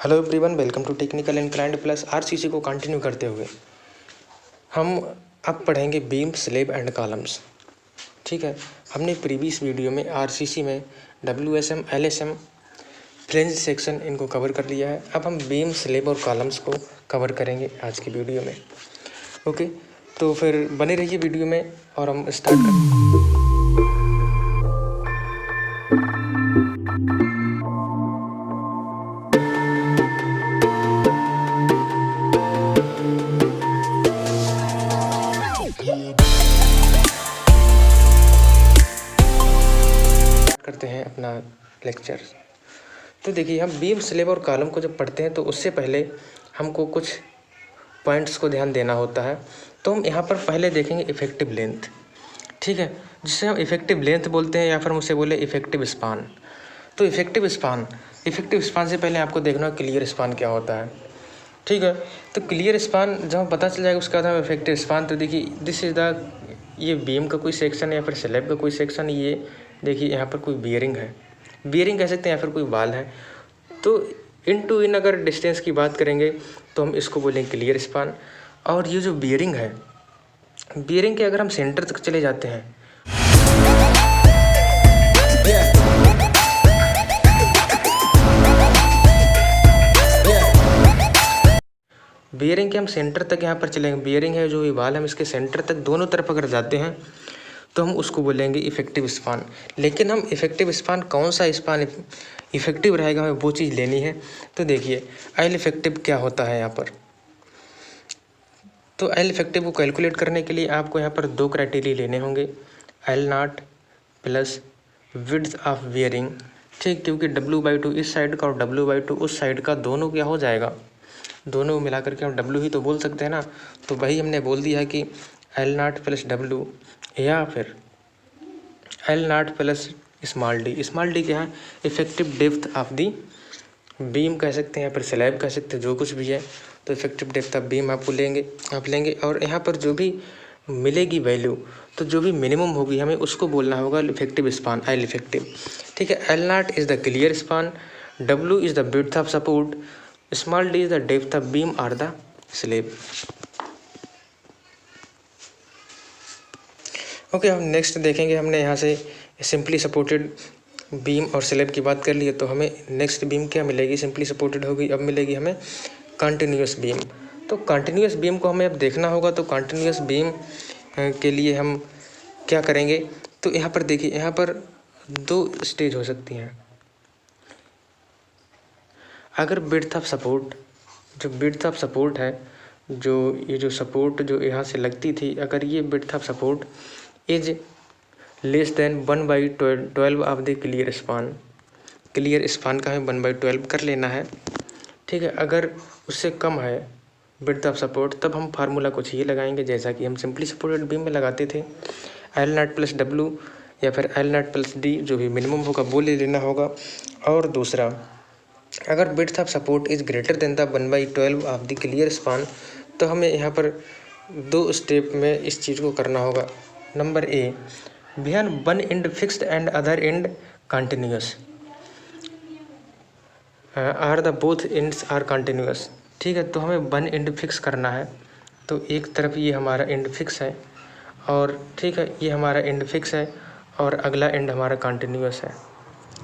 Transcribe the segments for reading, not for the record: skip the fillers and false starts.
Hello everyone, welcome to technical inclined plus. RCC को continue करते हुए हम अब पढ़ेंगे बीम, स्लेब एंड कॉलम्स। ठीक है, हमने प्रीवियस वीडियो में आरसीसी में डब्ल्यूएसएम, एलएसएम, फ्लेंज सेक्शन इनको कवर कर लिया है। अब हम बीम, स्लेब और कॉलम्स को कवर करेंगे आज की वीडियो में। ओके, तो फिर बने रहिए वीडियो में और हम स्टार्ट करें। करते हैं अपना लेक्चर। तो देखिए, हम बीम, स्लेब और कॉलम को जब पढ़ते हैं तो उससे पहले हमको कुछ पॉइंट्स को ध्यान देना होता है। तो हम यहाँ पर पहले देखेंगे इफेक्टिव लेंथ। ठीक है, जिसे हम इफेक्टिव लेंथ बोलते हैं या फिर हम उसे बोले इफेक्टिव स्पान। तो इफेक्टिव स्पान से पहले आपको देखना क्लियर स्पान क्या होता है। ठीक है, तो क्लियर स्पान जब पता चल जाएगा उसका था इफेक्टिव स्पान। तो देखिए, दिस इज़ द, ये बीम का कोई सेक्शन या फिर स्लैब का कोई सेक्शन। ये देखिए, यहाँ पर कोई बियरिंग है, बियरिंग कह सकते हैं, या फिर कोई बाल है। तो इन टू इन अगर डिस्टेंस की बात करेंगे तो हम इसको बोलेंगे क्लियर स्पान। और ये जो बियरिंग है, बियरिंग के अगर हम सेंटर तक चले जाते हैं, बियरिंग के हम सेंटर तक यहाँ पर चलेंगे। बियरिंग है जो ये बाल, हम इसके सेंटर तक दोनों तरफ अगर जाते हैं तो हम उसको बोलेंगे इफेक्टिव स्पान। लेकिन हम इफेक्टिव स्पान, कौन सा स्पान इफेक्टिव रहेगा, हमें वो चीज़ लेनी है। तो देखिए, एल इफेक्टिव क्या होता है यहाँ पर। तो एल इफेक्टिव को कैलकुलेट करने के लिए आपको यहाँ पर दो क्राइटेरिया लेने होंगे, L not plus width of bearing. ठीक, क्योंकि W/2 इस साइड का और W/2 उस साइड का, दोनों क्या हो जाएगा, दोनों मिला करके हम W ही तो बोल सकते हैं ना। तो वही हमने बोल दिया है कि एल नॉट प्लस W, या फिर L not plus small D. Small D क्या है, effective depth of the beam कह सकते हैं, या फिर स्लैब कह सकते हैं, जो कुछ भी है। तो इफेक्टिव डेप्थ ऑफ बीम आप लेंगे और यहाँ पर जो भी मिलेगी वैल्यू, तो जो भी मिनिमम होगी हमें उसको बोलना होगा इफेक्टिव स्पान, एल इफेक्टिव। ठीक है, L not is the clear span, W is the width of support, small D is the depth of beam और द स्लैब। ओके, हम नेक्स्ट देखेंगे। हमने यहाँ से सिंपली सपोर्टेड बीम और स्लैब की बात कर ली है, तो हमें नेक्स्ट बीम क्या मिलेगी, सिंपली सपोर्टेड होगी। अब मिलेगी हमें कंटिन्यूस बीम। तो कंटिन्यूस बीम को हमें अब देखना होगा। तो कंटिन्यूस बीम के लिए हम क्या करेंगे, तो यहाँ पर देखिए, यहाँ पर दो स्टेज हो सकती हैं। अगर विड्थ ऑफ सपोर्ट, जो विड्थ ऑफ सपोर्ट है, जो ये जो सपोर्ट जो यहाँ से लगती थी, अगर ये width of support is less then 1/12 of the clear span. Clear span का हमें 1/12 कर लेना है। ठीक है, अगर उससे कम है विड्थ ऑफ सपोर्ट, तब हम फार्मूला कुछ ये लगाएंगे जैसा कि हम सिंपली सपोर्टेड बीम में लगाते थे, एल नॉट प्लस W या फिर एल नॉट प्लस D, जो भी मिनिमम होगा वो ले लेना होगा। और दूसरा, अगर width of support is greater than the 1/12 of the clear span, तो हमें यहाँ पर दो स्टेप में इस चीज़ को करना होगा। नंबर ए, बिहान one end fixed and other end continuous are the both ends are continuous. ठीक है, तो हमें वन एंड फिक्स करना है। तो एक तरफ ये हमारा एंड फिक्स है, और ठीक है, ये हमारा एंड फिक्स है और अगला एंड हमारा कंटिन्यूस है,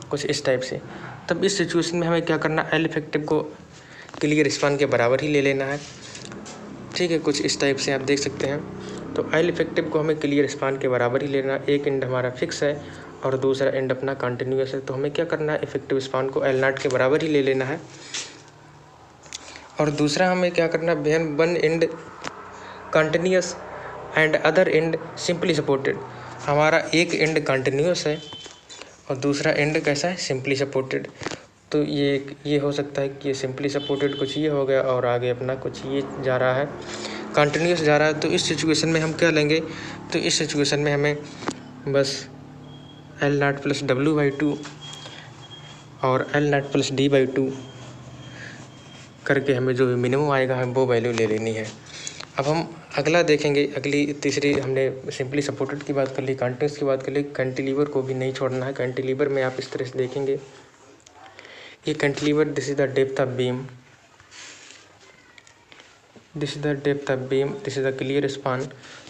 कुछ इस टाइप से। तब इस सिचुएशन में हमें क्या करना, एल इफेक्टिव को क्लियर स्पान के बराबर ही ले लेना है। ठीक है, कुछ इस टाइप से आप देख सकते हैं। तो एल इफेक्टिव को हमें क्लियर स्पान के बराबर ही लेना। एक एंड हमारा फिक्स है और दूसरा एंड अपना कंटिन्यूस है। तो हमें क्या करना है, इफेक्टिव स्पान को एल नॉट के बराबर ही ले लेना है। और दूसरा हमें क्या करना है, बिहान one end continuous and other end simply supported. हमारा एक एंड कंटिन्यूस है और दूसरा एंड कैसा है, सिंपली सपोर्टेड। तो ये हो सकता है कि ये सिंपली सपोर्टेड कुछ ये हो गया और आगे अपना कुछ ये जा रहा है, कंटिन्यूस जा रहा है। तो इस सिचुएशन में हम क्या लेंगे, तो इस सिचुएशन में हमें बस एल नॉट प्लस W/2 और एल नॉट प्लस D/2 करके हमें जो भी मिनिमम आएगा हमें वो वैल्यू ले लेनी है। अब हम अगला देखेंगे। अगली तीसरी, हमने सिंपली सपोर्टेड की बात कर ली, कंटिन्यूस की बात कर ली। कैंटिलीवर को भी नहीं छोड़ना है। कैंटिलीवर में आप इस तरह से देखेंगे ये cantilever, this is the depth of beam, this is the depth of beam, this is the clear span.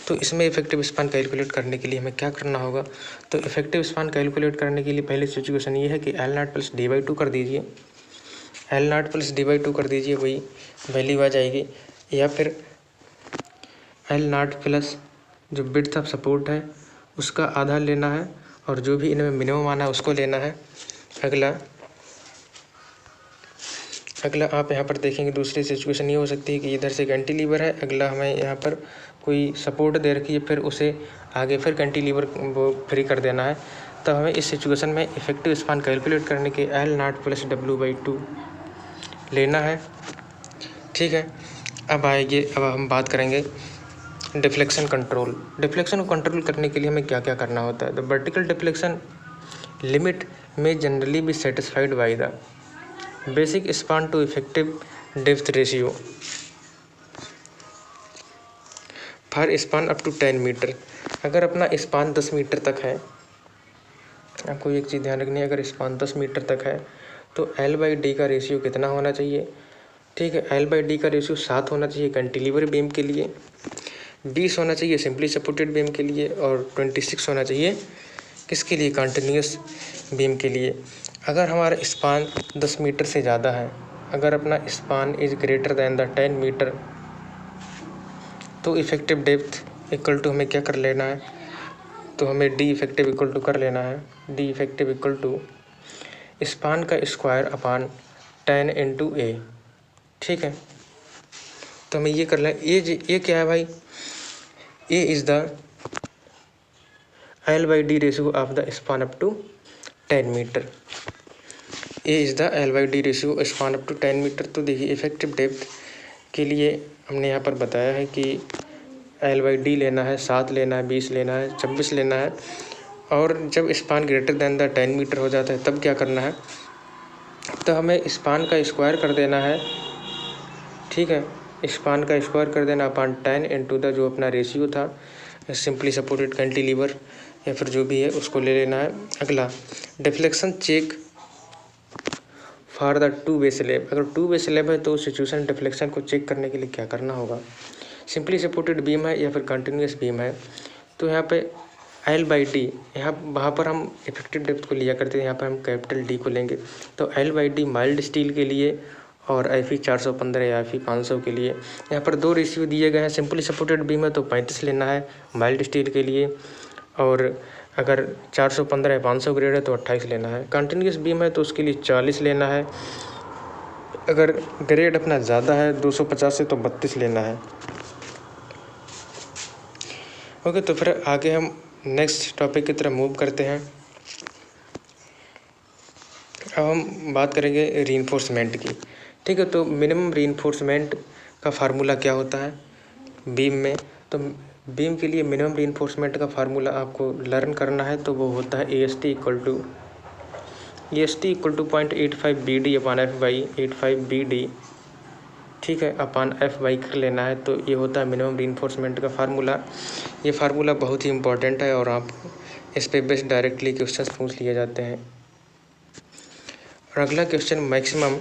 तो इसमें इफेक्टिव स्पान कैलकुलेट करने के लिए हमें क्या करना होगा? तो इफेक्टिव स्पान कैलकुलेट करने के लिए पहली सिचुएशन ये है कि L0 प्लस D/2 कर दीजिए, L0 प्लस D/2 कर दीजिए, वही वैल्यू आ जाएगी। या फिर L0 प्लस जो विड्थ ऑफ सपोर्ट है उसका आधा लेना है और जो भी इनमें मिनिमम आना है उसको लेना है। अगला आप यहाँ पर देखेंगे दूसरी सिचुएशन ये हो सकती है कि इधर से कैंटिलीवर है, अगला हमें यहाँ पर कोई सपोर्ट दे रखी है, फिर उसे आगे फिर कैंटिलीवर वो फ्री कर देना है। तो हमें इस सिचुएशन में इफेक्टिव स्पान कैलकुलेट करने के L0 प्लस W/2 लेना है। ठीक है, अब हम बात करेंगे डिफ्लेक्शन कंट्रोल। डिफ्लेक्शन को कंट्रोल करने के लिए हमें क्या क्या करना होता है? द वर्टिकल डिफ्लेक्शन लिमिट में generally be satisfied by the basic span to effective depth ratio for span up to 10 metre. अगर अपना स्पान 10 मीटर तक है, आपको एक चीज़ ध्यान रखनी है, अगर स्पान 10 मीटर तक है तो L/D का रेशियो कितना होना चाहिए? ठीक है, L/D का रेशियो 7 होना चाहिए कैंटिलीवर बीम के लिए, 20 होना चाहिए सिंपली सपोर्टेड बीम के लिए और 26 होना चाहिए किसके लिए? कंटिन्यूस बीम के लिए। अगर हमारा स्पान 10 मीटर से ज़्यादा है, अगर अपना span is greater than the 10 metre, तो इफेक्टिव डेप्थ इक्वल टू हमें क्या कर लेना है? तो हमें डी इफेक्टिव इक्वल टू कर लेना है, D effective equal to span का स्क्वायर अपॉन 10 इंटू ए। ठीक है, तो हमें ये कर लें। ये क्या है भाई? A is the L/D ratio of the span up to 10 metre. A is the L/D ratio span up to 10 metre. तो देखिए इफेक्टिव डेप्थ के लिए हमने यहाँ पर बताया है कि L/D लेना है, 7 लेना है, 20 लेना है, 26 लेना है। और जब span greater than the 10 metre हो जाता है तब क्या करना है? तो हमें स्पान का स्क्वायर कर देना है। ठीक है, स्पान का स्क्वायर कर देना अपॉन 10 इंटू द जो अपना रेशियो था सिंपली सपोर्टेड कैंटिलीवर या फिर जो भी है उसको ले लेना है। अगला deflection check for the 2 way slab. अगर 2 वे स्लैब है तो सिचुएशन डिफ्लेक्शन को चेक करने के लिए क्या करना होगा? सिंपली सपोर्टेड बीम है या फिर कंटिन्यूस बीम है, तो यहाँ पे L/D, यहाँ वहाँ पर हम इफेक्टिव डेप्थ को लिया करते हैं, यहाँ पर हम कैपिटल D को लेंगे। तो L/D माइल्ड स्टील के लिए और Fe 415 या Fe 500 के लिए। यहाँ पर 2 रेशियो दिए गए हैं। सिंपली सपोर्टेड बीम है तो 35 लेना है माइल्ड स्टील के लिए, और अगर 415 या 500 ग्रेड है तो 28 लेना है। कंटिन्यूस बीम है तो उसके लिए 40 लेना है। अगर ग्रेड अपना ज़्यादा है 250 से तो 32 लेना है। ओके, तो फिर आगे हम नेक्स्ट टॉपिक की तरफ मूव करते हैं। अब हम बात करेंगे रीइंफोर्समेंट की। ठीक है, तो मिनिमम रीइंफोर्समेंट का फार्मूला क्या होता है बीम में? तो बीम के लिए मिनिमम रीइंफोर्समेंट का फार्मूला आपको लर्न करना है, तो वो होता है AST equal to 0.85 BD upon F/85 BD। ठीक है, अपॉन F/y कर लेना है। तो ये होता है मिनिमम रीइंफोर्समेंट का फार्मूला। ये फार्मूला बहुत ही इंपॉर्टेंट है और आप इस पे बेस्ड डायरेक्टली क्वेश्चंस पूछ लिए जाते हैं। और अगला क्वेश्चन, मैक्सिमम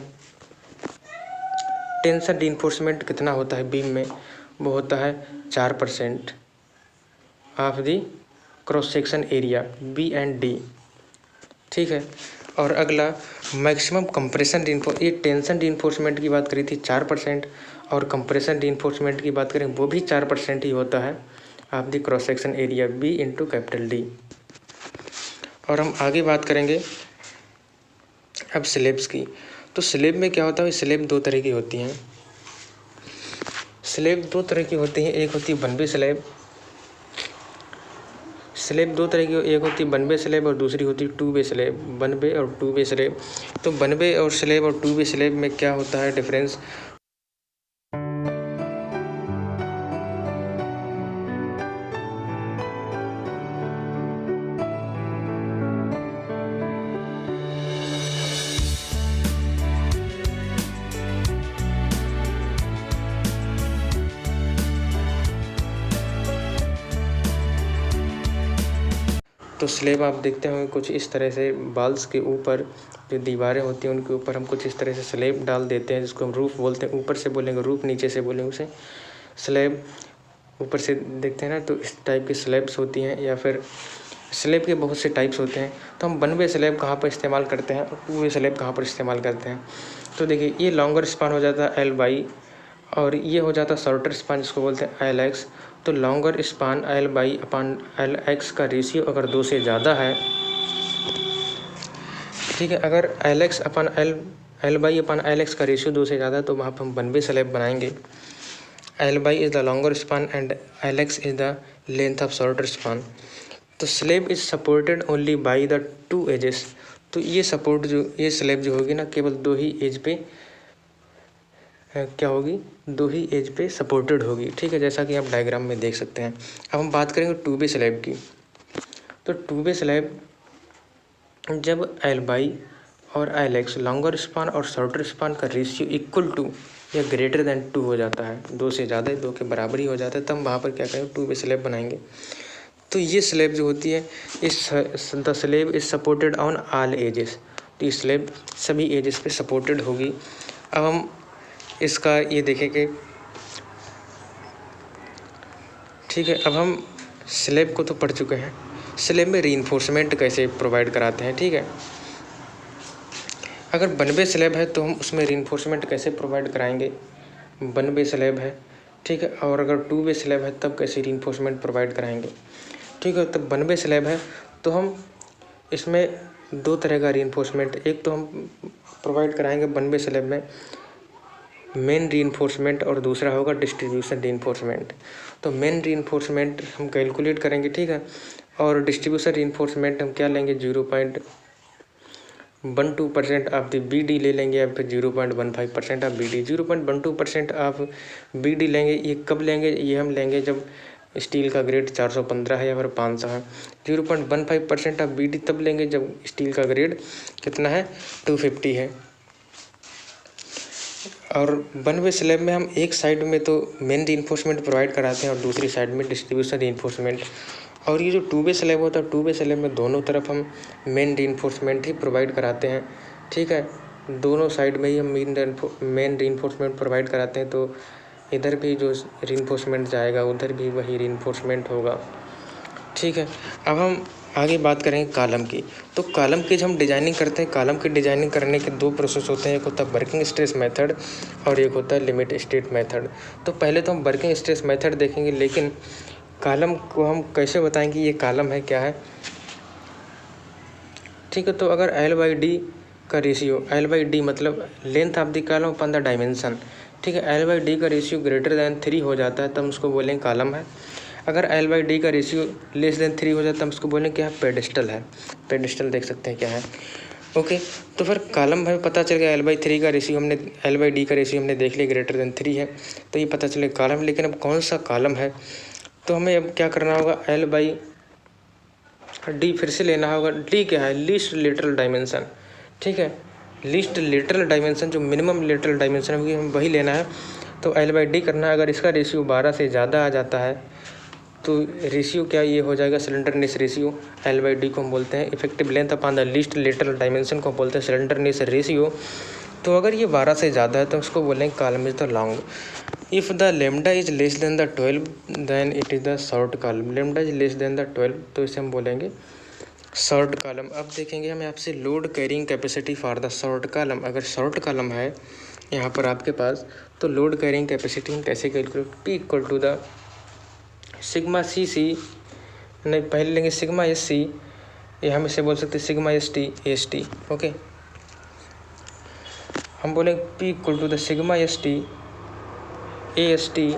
टेंशन रीइंफोर्समेंट कितना होता है बीम में? वो होता है 4% of the cross section area B&D। ठीक है, और अगला मैक्सिमम कंप्रेशन रीइंफोर्स, ये टेंशन रीइंफोर्समेंट की बात करी थी 4%, और कंप्रेशन रीइंफोर्समेंट की बात करें वो भी 4% ही होता है of the cross section area B into capital D। और हम आगे बात करेंगे अब स्लैब्स की। तो स्लैब में क्या होता है? स्लैब 2 तरह की होती हैं। स्लैब 2 तरह की होती हैं, एक होती है वन वे स्लैब। स्लैब 2 तरह की, एक होती है वन वे स्लैब और दूसरी होती है 2 वे स्लैब। वन वे और 2 वे स्लैब। तो वन वे और स्लैब और 2 वे स्लैब में क्या होता है डिफरेंस? तो स्लेब आप देखते होंगे कुछ इस तरह से बाल्स के ऊपर जो दीवारें होती हैं उनके ऊपर हम कुछ इस तरह से स्लेब डाल देते हैं, जिसको हम रूफ बोलते हैं। ऊपर से बोलेंगे रूफ, नीचे से बोलेंगे उसे स्लेब। ऊपर से देखते हैं ना, तो इस टाइप की स्लेब्स होती हैं, या फिर स्लेब के बहुत से टाइप्स होते हैं। तो हम 1 वे स्लेब कहाँ पर इस्तेमाल करते हैं और 2 वे स्लेब कहाँ पर इस्तेमाल करते हैं। तो देखिए, ये लॉन्गर स्पान हो जाता है L/, और ये हो जाता है शॉर्टर स्पान जिसको बोलते हैं LX। तो लॉन्गर स्पान L/LX का रेशियो अगर 2 से ज़्यादा है, ठीक है, अगर L/LX का रेशियो 2 से ज़्यादा है तो वहाँ पर हम 1 वे स्लेब बनाएंगे। L/, is the longer span and LX is the length of shorter span. तो slab is supported only by the 2 edges. तो ये स्लेब जो होगी ना, केवल 2 ही एज पे क्या होगी, 2 ही एज पे सपोर्टेड होगी, ठीक है, जैसा कि आप डायग्राम में देख सकते हैं। अब हम बात करेंगे 2 वे स्लेब की। तो 2 वे स्लेब जब L/, और LX लॉन्गर स्पान और शॉर्टर स्पान का रेशियो इक्वल टू या ग्रेटर देन 2 हो जाता है, 2 से ज़्यादा, 2 के बराबर ही हो जाता है, तब वहाँ पर क्या करेंगे, 2 वे स्लेब बनाएंगे। तो ये स्लेब जो होती है, the slab is supported on all ages. तो ये स्लेब सभी एजेस पे सपोर्टेड होगी। अब हम इसका ये देखेंगे, ठीक है। अब हम स्लेब को तो पढ़ चुके हैं, स्लेब में रीइंफोर्समेंट कैसे प्रोवाइड कराते हैं, ठीक है। अगर 1 वे स्लेब है तो हम उसमें रीइंफोर्समेंट कैसे प्रोवाइड कराएंगे, 1 वे स्लेब है, ठीक है। और अगर 2 वे स्लेब है तब कैसे रीइंफोर्समेंट प्रोवाइड कराएंगे, ठीक है। तो 1 वे स्लेब है तो हम इसमें 2 तरह का रीइंफोर्समेंट, एक तो हम प्रोवाइड कराएंगे 1 वे स्लेब में मेन रीइंफोर्समेंट, और दूसरा होगा डिस्ट्रीब्यूशन रीइंफोर्समेंट। तो मेन रीइंफोर्समेंट हम कैलकुलेट करेंगे, ठीक है, और डिस्ट्रीब्यूशन रीइंफोर्समेंट हम क्या लेंगे, 0.12% ऑफ द BD ले लेंगे, या फिर 0.15% ऑफ BD। 0.12% ऑफ BD लेंगे, ये कब लेंगे, ये हम लेंगे जब स्टील का ग्रेड 415 है या फिर 500 है। 0.15% ऑफ BD तब लेंगे जब स्टील का ग्रेड कितना है, 250 है। और 1 वे स्लेब में हम एक साइड में तो मेन रीइंफोर्समेंट प्रोवाइड कराते हैं और दूसरी साइड में डिस्ट्रीब्यूशन रीइंफोर्समेंट। और ये जो 2 वे स्लेब होता है, 2 वे स्लेब में दोनों तरफ हम मेन रीइंफोर्समेंट ही प्रोवाइड कराते हैं, ठीक है। दोनों साइड में ही हम मेन रीइंफोर्समेंट प्रोवाइड कराते हैं, तो इधर भी जो रीइंफोर्समेंट जाएगा उधर भी वही रीइंफोर्समेंट होगा, ठीक है। अब हम आगे बात करेंगे कॉलम की। तो कॉलम की जब हम डिजाइनिंग करते हैं, कॉलम की डिजाइनिंग करने के 2 प्रोसेस होते हैं, एक होता है वर्किंग स्ट्रेस मेथड और एक होता है लिमिट स्टेट मेथड। तो पहले तो हम वर्किंग स्ट्रेस मेथड देखेंगे, लेकिन कॉलम को हम कैसे बताएंगे ये कॉलम है क्या है, ठीक है। तो अगर L/D का रेशियो, L/D मतलब length of the column upon the dimension, ठीक है, L/D का रेशियो ग्रेटर दैन 3 हो जाता है तब उसको बोलेंगे कॉलम है। अगर L/D का रेशियो लेस देन 3 हो जाता है तब उसको बोलेंगे क्या है, पेडिस्टल है। पेडिस्टल देख सकते हैं क्या है, ओके। तो फिर कॉलम में पता चल गया L/3 का रेशियो हमने, L/D का रेशियो हमने देख लिया ग्रेटर देन 3 है, तो ये पता चले कॉलम। लेकिन अब कौन सा कॉलम है, तो हमें अब क्या करना होगा, L/D फिर से लेना होगा। D क्या है, लीस्ट लेटरल डायमेंशन, ठीक है। लीस्ट लेटरल डायमेंशन जो मिनिमम लेटरल डायमेंशन होगी हम वही लेना है। तो L/D करना है, अगर इसका रेशियो 12 से ज़्यादा आ जाता है तो रेशियो क्या ये हो जाएगा, स्लेंडरनेस रेशियो। L/D को हम बोलते हैं effective length upon the least lateral dimension को बोलते हैं स्लेंडरनेस रेशियो। तो अगर ये 12 से ज़्यादा है तो उसको बोलेंगे column is the long. If the lambda is less than the 12 then it is the short column. Lambda is less than the 12 तो इसे हम बोलेंगे शॉर्ट कॉलम। अब देखेंगे हम आपसे load carrying capacity for the short column. अगर short column है यहाँ पर आपके पास, तो लोड कैरिंग कैपेसिटी हम कैसे calculate, P equal to the sigma CC, नहीं पहले लेंगे सिग्मा SC, ये हम इसे बोल सकते हैं सिग्मा ST AST, ओके। हम बोलेंगे P equal to the sigma ST AST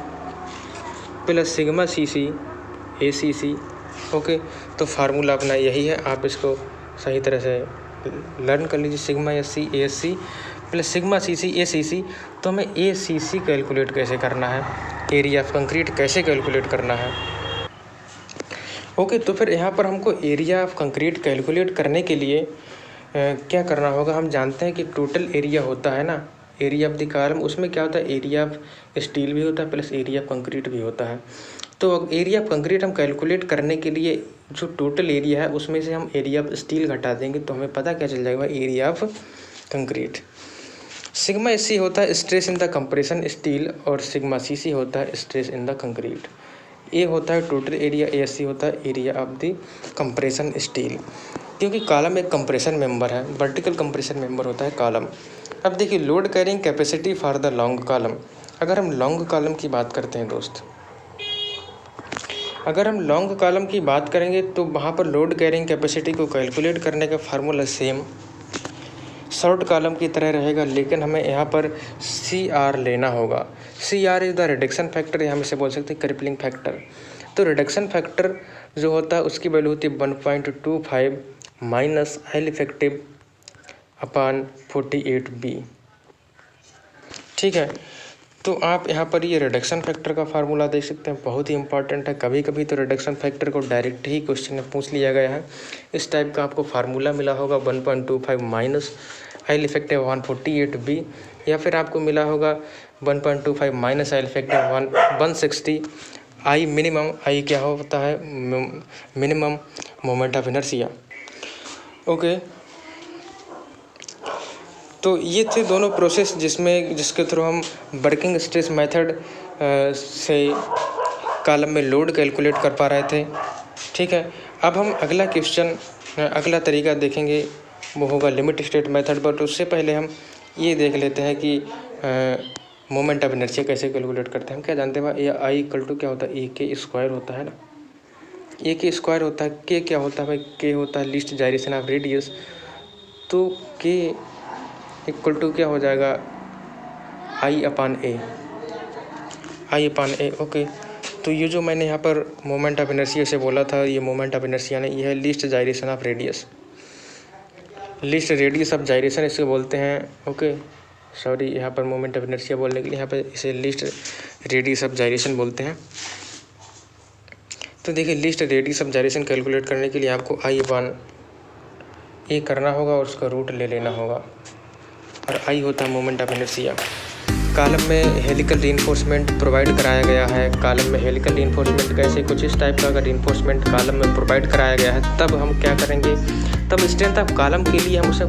plus sigma CC ACC, okay. तो फार्मूला अपना यही है, आप इसको सही तरह से लर्न कर लीजिए। Sigma SC ASC plus sigma CC ACC। तो हमें ACC कैलकुलेट कैसे करना है, एरिया ऑफ कंक्रीट कैसे कैलकुलेट करना है, ओके। तो फिर यहाँ पर हमको एरिया ऑफ कंक्रीट कैलकुलेट करने के लिए क्या करना होगा, हम जानते हैं कि टोटल एरिया होता है ना, एरिया ऑफ द कॉलम, उसमें क्या होता है, एरिया ऑफ स्टील भी होता है प्लस एरिया ऑफ कंक्रीट भी होता है। तो एरिया ऑफ कंक्रीट हम कैलकुलेट करने के लिए जो टोटल एरिया है उसमें से हम एरिया ऑफ स्टील घटा देंगे तो हमें पता क्या चल जाएगा, area of concrete. Sigma AC होता है stress in the compression steel और सिग्मा सीसी होता है स्ट्रेस इन द कंक्रीट। ए होता है टोटल एरिया, एसी होता है area of the compression steel, क्योंकि कॉलम एक कंप्रेशन मेंबर है, वर्टिकल कंप्रेशन मेंबर होता है कॉलम। अब देखिए load carrying capacity for the long column. अगर हम लॉन्ग कॉलम की बात करते हैं दोस्त, अगर हम लॉन्ग कॉलम की बात करेंगे तो वहाँ पर लोड कैरिंग कैपेसिटी को कैलकुलेट करने का फार्मूला सेम शॉर्ट कॉलम की तरह रहेगा, लेकिन हमें यहाँ पर सी आर लेना होगा। C R is the reduction factor, या हम इसे बोल सकते हैं क्रिपलिंग फैक्टर। तो रिडक्शन फैक्टर जो होता है उसकी वैल्यू होती है 1.25 minus L effective upon 48B। ठीक है, तो आप यहाँ पर ये रिडक्शन फैक्टर का फार्मूला देख सकते हैं, बहुत ही इंपॉर्टेंट है। कभी कभी तो रिडक्शन फैक्टर को डायरेक्ट ही क्वेश्चन में पूछ लिया गया है। इस टाइप का आपको फार्मूला मिला होगा 1.25 माइनस एल इफेक्टिव 148B, या फिर आपको मिला होगा 1.25 minus L effective 160 I minimum. I क्या होता है, minimum moment of inertia. Okay, तो ये थे दोनों प्रोसेस जिसके थ्रू हम वर्किंग स्ट्रेस मेथड से कॉलम में लोड कैलकुलेट कर पा रहे थे। ठीक है, अब हम अगला क्वेश्चन, अगला तरीका देखेंगे, वो होगा लिमिट स्टेट मेथड। बट उससे पहले हम ये देख लेते हैं कि मोमेंट ऑफ इनर्शिया कैसे कैलकुलेट करते हैं। हम क्या जानते हैं भाई, आई इक्वल टू क्या होता है, ए के स्क्वायर होता है ना। ए के स्क्वायर होता है, के क्या होता है भाई, के होता है लीस्ट जायरेशन ऑफ रेडियस। तो के इक्वल टू क्या हो जाएगा, आई अपान ए, आई अपान ए। ओके, तो ये जो मैंने यहाँ पर मोमेंट ऑफ इनर्शिया से बोला था, ये मोमेंट ऑफ इनर्शिया नहीं, ये है least gyration of radius, least radius of gyration इसे बोलते हैं। ओके, सॉरी, यहाँ पर मोमेंट ऑफ इनर्शिया बोलने के लिए यहाँ पर इसे लीस्ट रेडियस ऑफ जायरेशन बोलते हैं। तो देखिए, least radius of gyration calculate करने के लिए आपको आई अपान ए करना होगा और उसका रूट ले लेना होगा, और आई होता है मोमेंट ऑफ इनर्शिया। कॉलम में हेलिकल रीइंफोर्समेंट प्रोवाइड कराया गया है। कॉलम में हेलिकल रीइंफोर्समेंट कैसे, कुछ इस टाइप का अगर रीइंफोर्समेंट कॉलम में प्रोवाइड कराया गया है, तब हम क्या करेंगे, तब स्ट्रेंथ ऑफ कॉलम के लिए हम उसे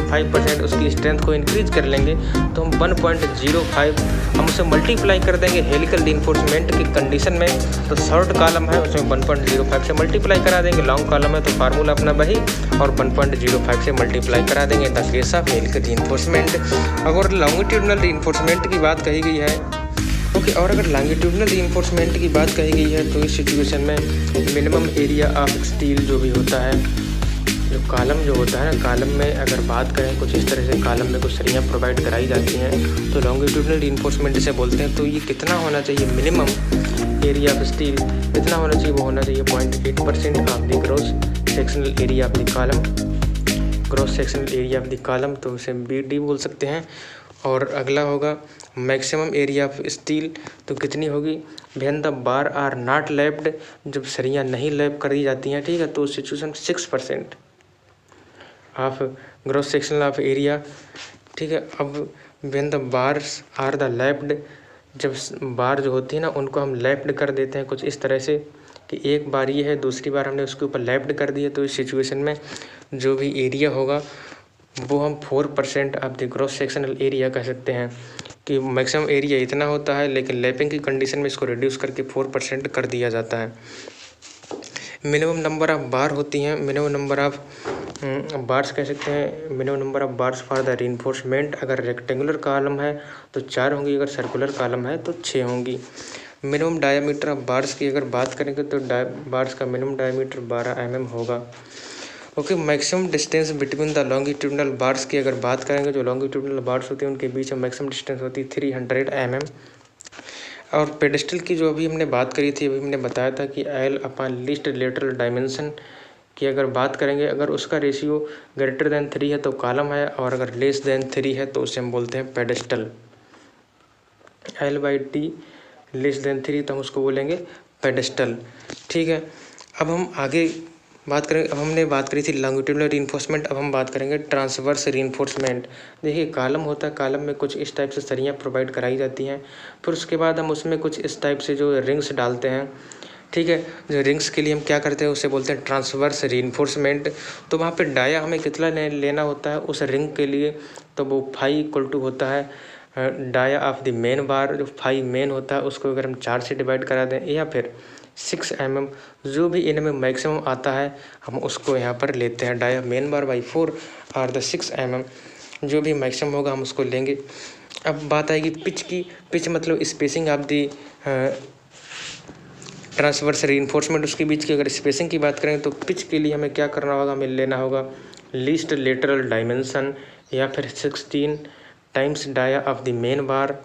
5% उसकी स्ट्रेंथ को इंक्रीज कर लेंगे। तो हम 1.05 हम उसे मल्टीप्लाई कर देंगे हेलिकल रीइंफोर्समेंट की कंडीशन में। तो शॉर्ट कॉलम है उसमें 1.05 से मल्टीप्लाई करा देंगे, लॉन्ग कॉलम है तो फार्मूला अपना वही, और 1.05 से मल्टीप्लाई करा देंगे the case of helical reinforcement. अगर लॉन्गिट्यूडनल रीइंफोर्समेंट की बात कही गई है, ओके, और अगर लॉन्गिट्यूडनल रीइंफोर्समेंट की बात कही गई है तो इस सिचुएशन में मिनिमम एरिया ऑफ स्टील जो भी होता है, जो कॉलम जो होता है ना, कॉलम में अगर बात करें कुछ इस तरह से कॉलम में कुछ सरियाँ प्रोवाइड कराई जाती हैं तो लॉन्गिट्यूडनल रीइंफोर्समेंट जिसे बोलते हैं। तो ये कितना होना चाहिए, मिनिमम एरिया ऑफ स्टील इतना होना चाहिए, वो होना चाहिए 0.8% of the gross sectional area of the column, gross sectional area of the column, तो उसे BD बोल सकते हैं। और अगला होगा मैक्सिमम एरिया ऑफ स्टील, तो कितनी होगी, when the bar are not lapped, जब सरियाँ नहीं लैप करी जाती हैं, ठीक है, तो situation 6% of gross sectional of area. ठीक है, अब when the bars are the lapped, जब बार जो होती है ना उनको हम लैप्ड कर देते हैं कुछ इस तरह से कि एक बार ये है, दूसरी बार हमने उसके ऊपर लैप्ड कर दिया, तो इस सिचुएशन में जो भी एरिया होगा वो हम 4% of the gross sectional area कह सकते हैं। कि मैक्सिमम एरिया इतना होता है, लेकिन लैपिंग की कंडीशन में इसको रिड्यूस करके 4% कर दिया जाता है। मिनिमम नंबर ऑफ बार होती हैं, मिनिमम नंबर ऑफ बार्स कह सकते हैं, minimum number of bars for the reinforcement. अगर रेक्टेंगुलर कॉलम है तो 4 होंगी, अगर सर्कुलर कॉलम है तो 6 होंगी। मिनिमम डायामीटर ऑफ बार्स की अगर बात करेंगे तो बार्स का मिनिमम डायामीटर 12 mm होगा। Okay, maximum distance between the longitudinal bars की अगर बात करेंगे, जो लॉन्गिट्यूडनल बार्स होती हैं उनके बीच में मैक्सिमम डिस्टेंस होती है 300 mm। और पेडेस्टल की जो अभी हमने बात करी थी, अभी हमने बताया था कि L upon least lateral dimension की अगर बात करेंगे, अगर उसका रेशियो ग्रेटर देन 3 है तो कॉलम है, और अगर लेस देन 3 है तो उसे हम बोलते हैं पेडेस्टल। L/T लेस देन 3 तो हम उसको बोलेंगे पेडेस्टल। ठीक है, अब हम आगे बात करें, अब हमने बात करी थी लॉन्गिट्यूडिनल रीइंफोर्समेंट, अब हम बात करेंगे ट्रांसवर्स रीइंफोर्समेंट। देखिए कॉलम होता है, कॉलम में कुछ इस टाइप से सरियाँ प्रोवाइड कराई जाती हैं, फिर उसके बाद हम उसमें कुछ इस टाइप से जो रिंग्स डालते हैं, ठीक है। जो रिंग्स के लिए हम क्या करते हैं उसे बोलते हैं ट्रांसवर्स रीइंफोर्समेंट। तो वहाँ पे डाया हमें कितना लेना होता है उस रिंग के लिए, तो वो 5 = होता है dia of the main bar. जो 5 मेन होता है उसको अगर हम 4 से डिवाइड करा दें, या फिर 6 mm, जो भी इनमें मैक्सिमम आता है हम उसको यहाँ पर लेते हैं। डाया मेन बार बाई 4 और द 6 mm, जो भी मैक्सिमम होगा हम उसको लेंगे। अब बात आएगी पिच की। पिच मतलब spacing of the transverse reinforcement, उसके बीच की अगर स्पेसिंग की बात करें तो पिच के लिए हमें क्या करना होगा, हमें लेना होगा लीस्ट लेटरल डायमेंशन, या फिर 16 times dia of the main bar,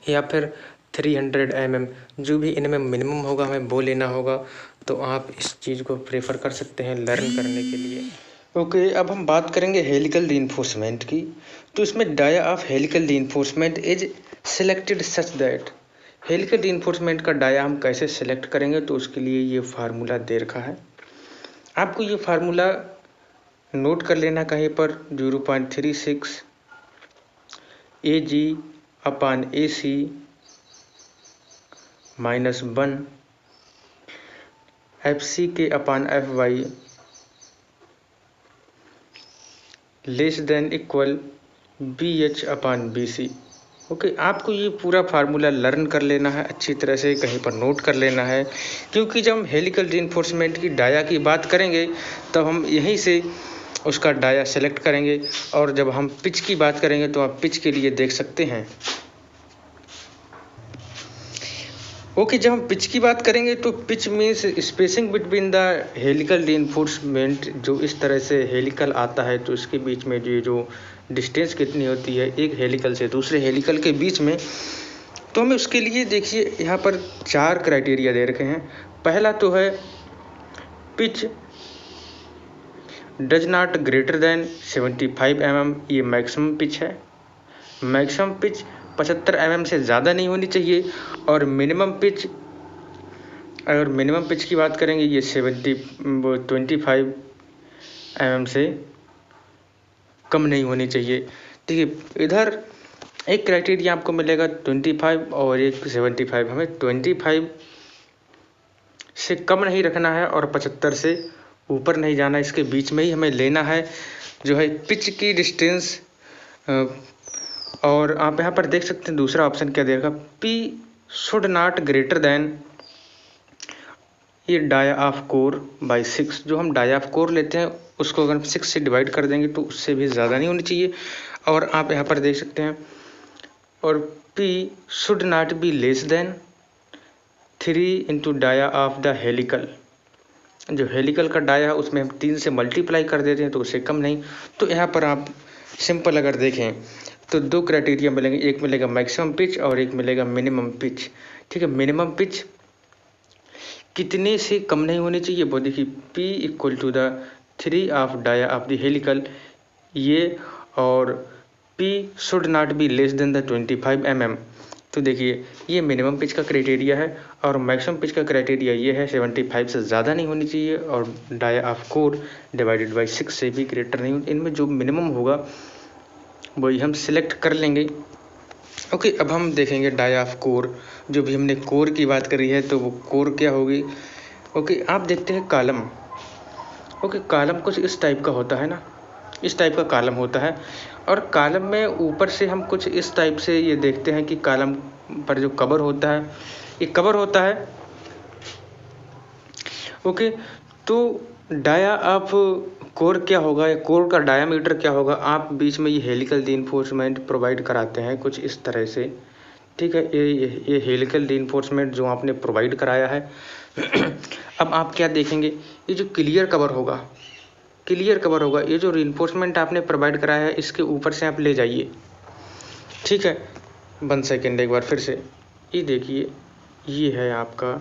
या फिर 300 mm, जो भी इनमें मिनिमम होगा हमें वो लेना होगा। तो आप इस चीज़ को प्रेफर कर सकते हैं लर्न करने के लिए। ओके, अब हम बात करेंगे हेलिकल रीइंफोर्समेंट की। तो इसमें dia of helical reinforcement is selected such that, helical reinforcement का डाया हम कैसे सेलेक्ट करेंगे, तो उसके लिए ये फार्मूला दे रखा है। आपको ये फार्मूला नोट कर लेना कहीं पर, 0.36 AG/AC -1 FCK/FY < BH/BC। ओके, आपको ये पूरा फार्मूला लर्न कर लेना है अच्छी तरह से, कहीं पर नोट कर लेना है, क्योंकि जब हम हेलिकल रीइंफोर्समेंट की डाया की बात करेंगे तब हम यहीं से उसका डाया सेलेक्ट करेंगे, और जब हम पिच की बात करेंगे तो आप पिच के लिए देख सकते हैं। ओके, जब हम पिच की बात करेंगे तो pitch means spacing between the helical reinforcement. जो इस तरह से हेलिकल आता है तो इसके बीच में जो डिस्टेंस कितनी होती है एक हेलिकल से दूसरे हेलिकल के बीच में, तो हमें उसके लिए देखिए यहाँ पर 4 क्राइटेरिया दे रखे हैं। पहला तो है pitch does not greater than 75 mm, ये मैक्सिमम पिच है। मैक्सिमम पिच 75 mm से ज़्यादा नहीं होनी चाहिए, और मिनिमम पिच, अगर मिनिमम पिच की बात करेंगे ये 25 mm से कम नहीं होनी चाहिए। देखिए इधर एक क्राइटेरिया आपको मिलेगा 25 और एक 75। हमें 25 से कम नहीं रखना है और 75 से ऊपर नहीं जाना, इसके बीच में ही हमें लेना है जो है पिच की डिस्टेंस। और आप यहाँ पर देख सकते हैं दूसरा ऑप्शन क्या देगा, P should not greater than ये डाया ऑफ कोर बाई 6। जो हम डाया ऑफ कोर लेते हैं उसको अगर हम 6 से डिवाइड कर देंगे तो उससे भी ज़्यादा नहीं होनी चाहिए। और आप यहाँ पर देख सकते हैं, और P should not be less than 3 × dia of the helical. जो हेलिकल का डाया है उसमें हम 3 से मल्टीप्लाई कर देते हैं तो उससे कम नहीं। तो यहाँ पर आप सिंपल अगर देखें तो 2 क्राइटेरिया मिलेंगे, एक मिलेगा मैक्सिमम पिच और एक मिलेगा मिनिमम पिच। ठीक है, मिनिमम पिच कितने से कम नहीं होनी चाहिए, वो देखिए P = 3 of dia of the helical ये, और P should not be less than the 25 mm। तो देखिए ये मिनिमम पिच का क्राइटेरिया है, और मैक्सिमम पिच का क्राइटेरिया ये है 75 से ज़्यादा नहीं होनी चाहिए, और dia of core divided by 6 से भी ग्रेटर नहीं। इनमें जो मिनिमम होगा वही हम सिलेक्ट कर लेंगे। ओके, अब हम देखेंगे डाया ऑफ कोर। जो भी हमने कोर की बात करी है तो वो कोर क्या होगी। ओके, आप देखते हैं कॉलम। ओके, कॉलम कुछ इस टाइप का होता है ना, इस टाइप का कॉलम होता है, और कॉलम में ऊपर से हम कुछ इस टाइप से ये देखते हैं कि कॉलम पर जो कवर होता है ये कवर होता है। ओके, तो डाया ऑफ कोर क्या होगा, या कोर का डायामीटर क्या होगा। आप बीच में ये हेलिकल रीइंफोर्समेंट प्रोवाइड कराते हैं कुछ इस तरह से। ठीक है, ये हेलिकल रीइंफोर्समेंट जो आपने प्रोवाइड कराया है। अब आप क्या देखेंगे, ये जो क्लियर कवर होगा, क्लियर कवर होगा, ये जो रीइंफोर्समेंट आपने प्रोवाइड कराया है इसके ऊपर से आप ले जाइए। ठीक है, 1 सेकेंड एक बार फिर से, ये देखिए ये है आपका